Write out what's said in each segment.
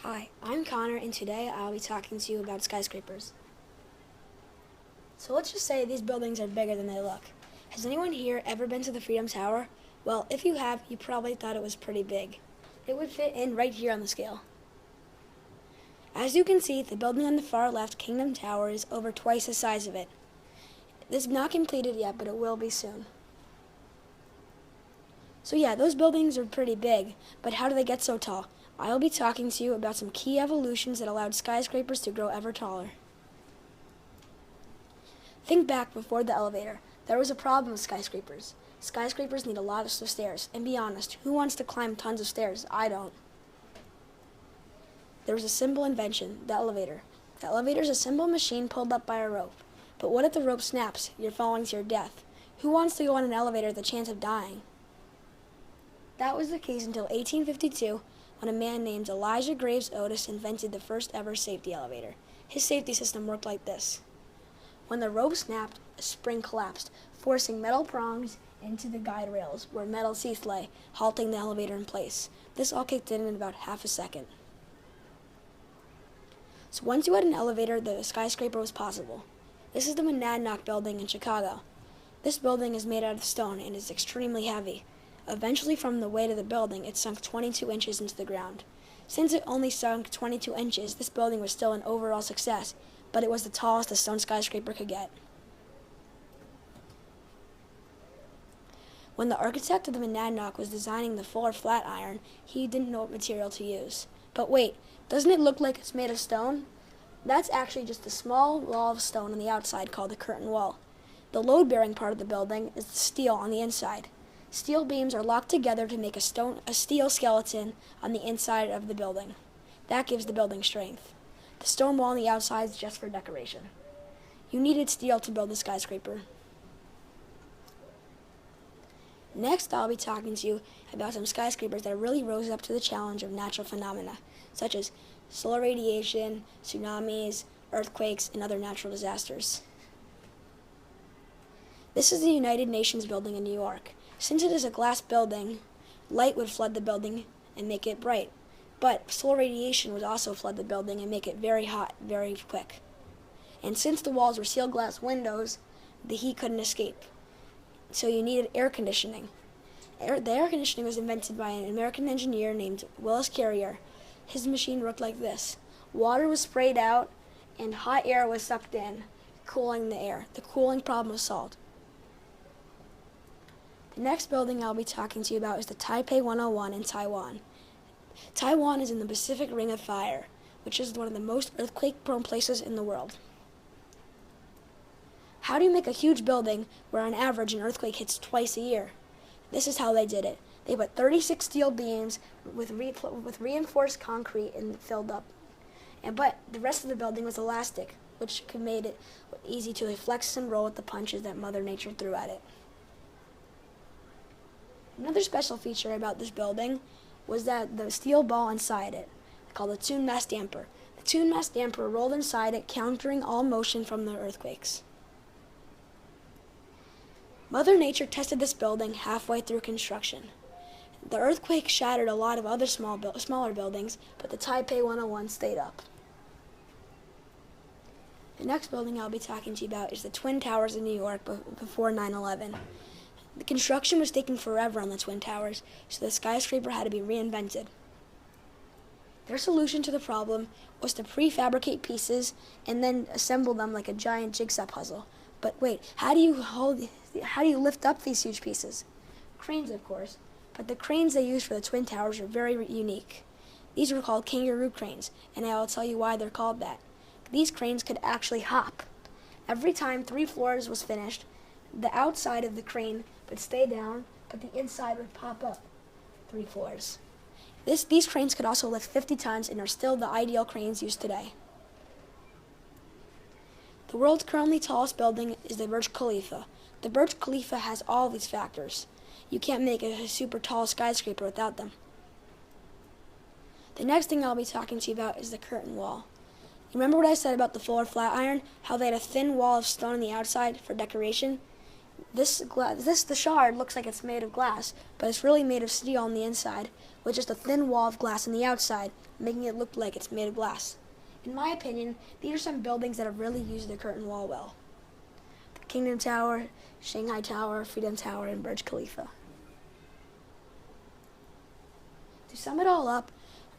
Hi, I'm Connor, and today I'll be talking to you about skyscrapers. So let's just say these buildings are bigger than they look. Has anyone here ever been to the Freedom Tower? Well, if you have, you probably thought it was pretty big. It would fit in right here on the scale. As you can see, the building on the far left, Kingdom Tower, is over twice the size of it. This is not completed yet, but it will be soon. So yeah, those buildings are pretty big, but how do they get so tall? I'll be talking to you about some key evolutions that allowed skyscrapers to grow ever taller. Think back before the elevator. There was a problem with skyscrapers. Skyscrapers need a lot of stairs, and be honest, who wants to climb tons of stairs? I don't. There was a simple invention, the elevator. The elevator is a simple machine pulled up by a rope. But what if the rope snaps? You're falling to your death. Who wants to go on an elevator with the chance of dying? That was the case until 1852, when a man named Elijah Graves Otis invented the first ever safety elevator. His safety system worked like this. When the rope snapped, a spring collapsed, forcing metal prongs into the guide rails, where metal seats lay, halting the elevator in place. This all kicked in about half a second. So once you had an elevator, the skyscraper was possible. This is the Monadnock building in Chicago. This building is made out of stone and is extremely heavy. Eventually, from the weight of the building, it sunk 22 inches into the ground. Since it only sunk 22 inches, this building was still an overall success, but it was the tallest a stone skyscraper could get. When the architect of the Monadnock was designing the Fuller Flatiron, he didn't know what material to use. But wait, doesn't it look like it's made of stone? That's actually just a small wall of stone on the outside called the curtain wall. The load-bearing part of the building is the steel on the inside. Steel beams are locked together to make a steel skeleton on the inside of the building. That gives the building strength. The stone wall on the outside is just for decoration. You needed steel to build the skyscraper. Next, I'll be talking to you about some skyscrapers that really rose up to the challenge of natural phenomena, such as solar radiation, tsunamis, earthquakes, and other natural disasters. This is the United Nations building in New York. Since it is a glass building, light would flood the building and make it bright. But solar radiation would also flood the building and make it very hot very quick. And since the walls were sealed glass windows, the heat couldn't escape. So you needed air conditioning. The air conditioning was invented by an American engineer named Willis Carrier. His machine worked like this. Water was sprayed out and hot air was sucked in, cooling the air. The cooling problem was solved. The next building I'll be talking to you about is the Taipei 101 in Taiwan. Taiwan is in the Pacific Ring of Fire, which is one of the most earthquake-prone places in the world. How do you make a huge building where on average an earthquake hits twice a year? This is how they did it. They put 36 steel beams with reinforced concrete and filled up. But the rest of the building was elastic, which made it easy to flex and roll with the punches that Mother Nature threw at it. Another special feature about this building was that the steel ball inside it, called the tune mass damper. The tune mass damper rolled inside it, countering all motion from the earthquakes. Mother Nature tested this building halfway through construction. The earthquake shattered a lot of other smaller buildings, but the Taipei 101 stayed up. The next building I'll be talking to you about is the Twin Towers in New York before 9/11. The construction was taking forever on the Twin Towers, so the skyscraper had to be reinvented. Their solution to the problem was to prefabricate pieces and then assemble them like a giant jigsaw puzzle. But wait, how do you lift up these huge pieces? Cranes, of course, but the cranes they used for the Twin Towers were very unique. These were called kangaroo cranes, and I will tell you why they're called that. These cranes could actually hop. Every time 3 floors was finished, the outside of the crane would stay down, but the inside would pop up 3 floors. These cranes could also lift 50 tons and are still the ideal cranes used today. The world's currently tallest building is the Burj Khalifa. The Burj Khalifa has all these factors. You can't make a super tall skyscraper without them. The next thing I'll be talking to you about is the curtain wall. Remember what I said about the Fuller Flatiron? How they had a thin wall of stone on the outside for decoration? The shard looks like it's made of glass, but it's really made of steel on the inside, with just a thin wall of glass on the outside, making it look like it's made of glass. In my opinion, these are some buildings that have really used the curtain wall well. The Kingdom Tower, Shanghai Tower, Freedom Tower, and Burj Khalifa. To sum it all up,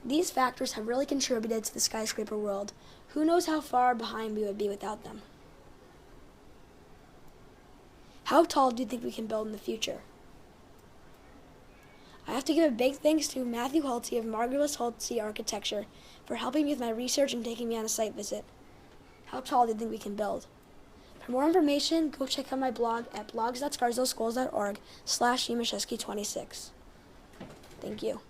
these factors have really contributed to the skyscraper world. Who knows how far behind we would be without them? How tall do you think we can build in the future? I have to give a big thanks to Matthew Hulsey of Margulis Hulsey Architecture for helping me with my research and taking me on a site visit. How tall do you think we can build? For more information, go check out my blog at blogs.scarsdaleschools.org/Yemashevsky26. Thank you.